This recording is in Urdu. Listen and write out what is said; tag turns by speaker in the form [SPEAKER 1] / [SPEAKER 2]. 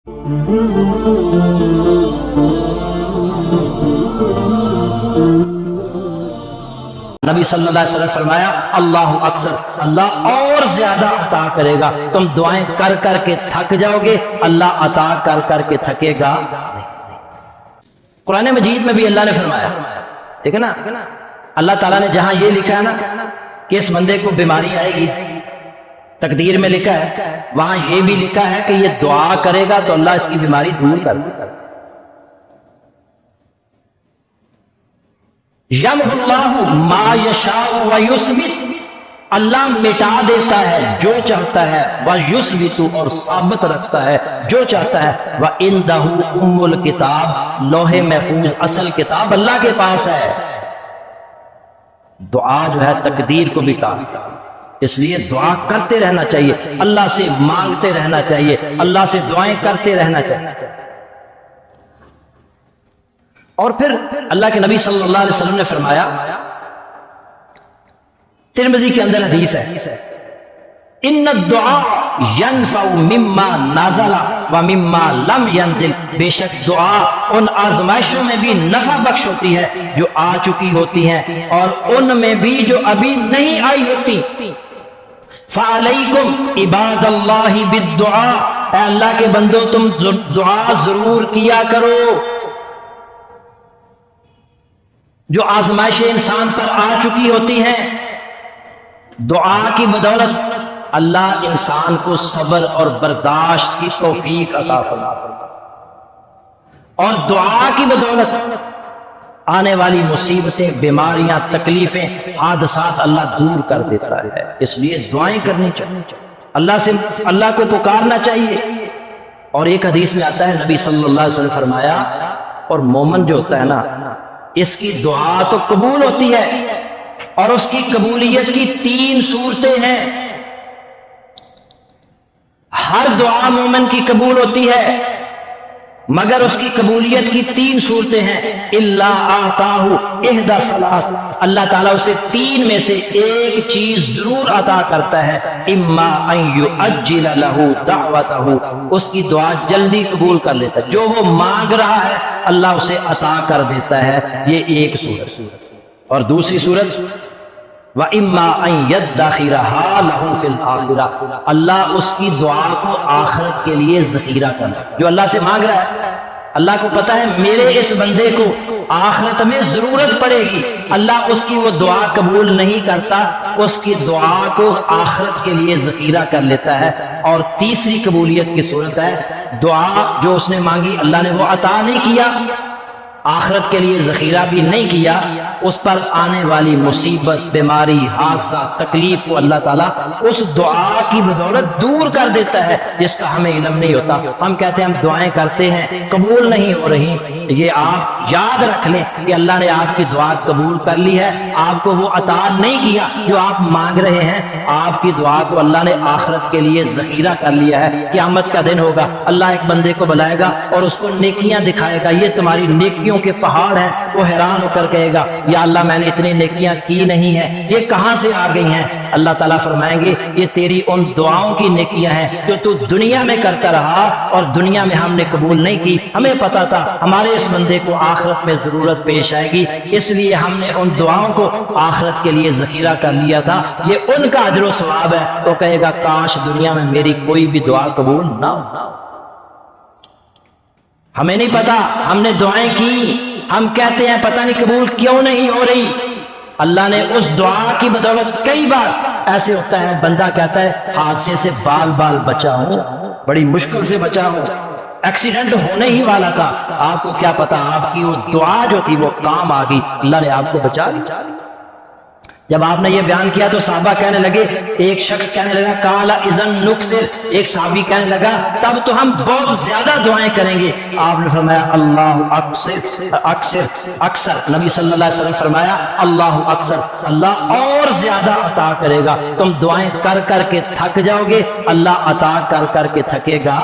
[SPEAKER 1] نبی صلی اللہ علیہ وسلم فرمایا اللہ اکثر، اللہ اور زیادہ عطا کرے گا۔ تم دعائیں کر کر کے تھک جاؤ گے، اللہ عطا کر کر کے تھکے گا۔ قرآن مجید میں بھی اللہ نے فرمایا، ٹھیک ہے نا، اللہ تعالیٰ نے جہاں یہ لکھا ہے نا کہ اس بندے کو بیماری آئے گی، تقدیر میں لکھا ہے، وہاں یہ بھی لکھا ہے کہ یہ دعا کرے گا تو اللہ اس کی بیماری دور کر دے گا۔ یمحو اللہ ما یشاء ویثبت، اللہ مٹا دیتا ہے جو چاہتا ہے، ویثبت اور ثابت رکھتا ہے جو چاہتا ہے، وَعِندَهُ أُمُّ الْكِتَابِ، لوح محفوظ اصل کتاب اللہ کے پاس ہے۔ دعا جو ہے تقدیر کو مٹا، اس لیے دعا کرتے رہنا چاہیے، اللہ سے مانگتے رہنا چاہیے، اللہ سے دعائیں کرتے رہنا چاہیے۔ اور پھر اللہ کے نبی صلی اللہ علیہ وسلم نے فرمایا، ترمذی کے اندر حدیث ہے، ان الدعاء ينفع مما نازل ومما لم ينزل، بے شک دعا ان آزمائشوں میں بھی نفع بخش ہوتی ہے جو آ چکی ہوتی ہیں اور ان میں بھی جو ابھی نہیں آئی ہوتی۔ فَعَلَيْكُمْ عِبَادَ اللَّهِ بِالدُّعَاء، اے اللہ کے بندو تم دعا ضرور کیا کرو۔ جو آزمائشیں انسان پر آ چکی ہوتی ہیں، دعا کی بدولت اللہ انسان کو صبر اور برداشت کی توفیق عطا فرماتا ہے، اور دعا کی بدولت آنے والی مصیبتیں، بیماریاں، تکلیفیں، حادثات اللہ دور کر دیتا ہے۔ اس لیے دعائیں کرنی چاہیے، اللہ کو پکارنا چاہیے۔ اور ایک حدیث میں آتا ہے، نبی صلی اللہ علیہ وسلم فرمایا، اور مومن جو ہوتا ہے نا، اس کی دعا تو قبول ہوتی ہے، اور اس کی قبولیت کی 3 صورتیں ہیں۔ ہر دعا مومن کی قبول ہوتی ہے، مگر اس کی قبولیت کی 3 صورتیں ہیں۔ الا آتاہ احدی ثلاث، اللہ تعالیٰ اسے 3 میں سے ایک چیز ضرور عطا کرتا ہے۔ اما ان یعجل لہ دعوتہ، اس کی دعا جلدی قبول کر لیتا ہے، جو وہ مانگ رہا ہے اللہ اسے عطا کر دیتا ہے۔ یہ ایک صورت۔ اور دوسری صورت، وَإِمَّا أَن يَدَّخِرَهَا لَهُ فِي الْآخِرَةِ، اللہ اس کی دعا کو آخرت کے لیے ذخیرہ کرنا۔ جو اللہ سے مانگ رہا ہے، اللہ کو پتا ہے میرے اس بندے کو آخرت میں ضرورت پڑے گی، اللہ اس کی وہ دعا قبول نہیں کرتا، اس کی دعا کو آخرت کے لیے ذخیرہ کر لیتا ہے۔ اور تیسری قبولیت کی صورت ہے، دعا جو اس نے مانگی اللہ نے وہ عطا نہیں کیا، آخرت کے لیے ذخیرہ بھی نہیں کیا، اس پر آنے والی مصیبت، بیماری، حادثہ، تکلیف کو اللہ تعالیٰ اس دعا کی بدولت دور کر دیتا ہے، جس کا ہمیں علم نہیں ہوتا۔ ہم کہتے ہیں ہم دعائیں کرتے ہیں قبول نہیں ہو رہی، یہ آپ یاد رکھ لیں کہ اللہ نے آپ کی دعا قبول کر لی ہے، آپ کو وہ عطا نہیں کیا جو آپ مانگ رہے ہیں، آپ کی دعا کو اللہ نے آخرت کے لیے ذخیرہ کر لیا ہے۔ قیامت کا دن ہوگا، اللہ ایک بندے کو بلائے گا اور اس کو نیکیاں دکھائے گا، یہ تمہاری نیکیوں کے پہاڑ ہیں، وہ حیران ہو کر کہے گا یا اللہ میں نے اتنی نیکیاں کی نہیں ہیں، یہ کہاں سے آ گئی ہیں؟ اللہ تعالیٰ فرمائیں گے یہ تیری ان دعاؤں کی نیکیاں ہیں جو تو دنیا میں کرتا رہا اور دنیا میں ہم نے قبول نہیں کی، ہمیں پتا تھا ہمارے اس بندے کو آخرت میں ضرورت پیش آئے گی، اس لیے ہم نے ان دعاؤں کو آخرت کے لیے ذخیرہ کر لیا تھا، یہ ان کا اجر و ثواب ہے۔ تو کہے گا کاش دنیا میں میری کوئی بھی دعا قبول نہ ہو۔ ہمیں نہیں پتا، ہم نے دعائیں کی، ہم کہتے ہیں پتہ نہیں قبول کیوں نہیں ہو رہی۔ اللہ نے اس دعا کی بدولت کئی بار ایسے ہوتا ہے، بندہ کہتا ہے حادثے سے بال بچا ہوں، بڑی مشکل سے بچا ہوں، ایکسیڈنٹ ہونے ہی والا تھا، آپ کو کیا پتا آپ کی وہ دعا جو تھی وہ کام آ گئی، اللہ نے آپ کو بچا لیا۔ جب آپ نے یہ بیان کیا تو صحابہ کہنے لگے، ایک شخص کہنے لگا قال اذن نکثر، ایک صحابی کہنے لگا تب تو ہم بہت زیادہ دعائیں کریں گے۔ آپ نے فرمایا اللہ اکثر، نبی صلی اللہ علیہ وسلم فرمایا اللہ اکثر، اللہ اور زیادہ عطا کرے گا۔ تم دعائیں کر کر کے تھک جاؤ گے، اللہ عطا کر کر کے تھکے گا۔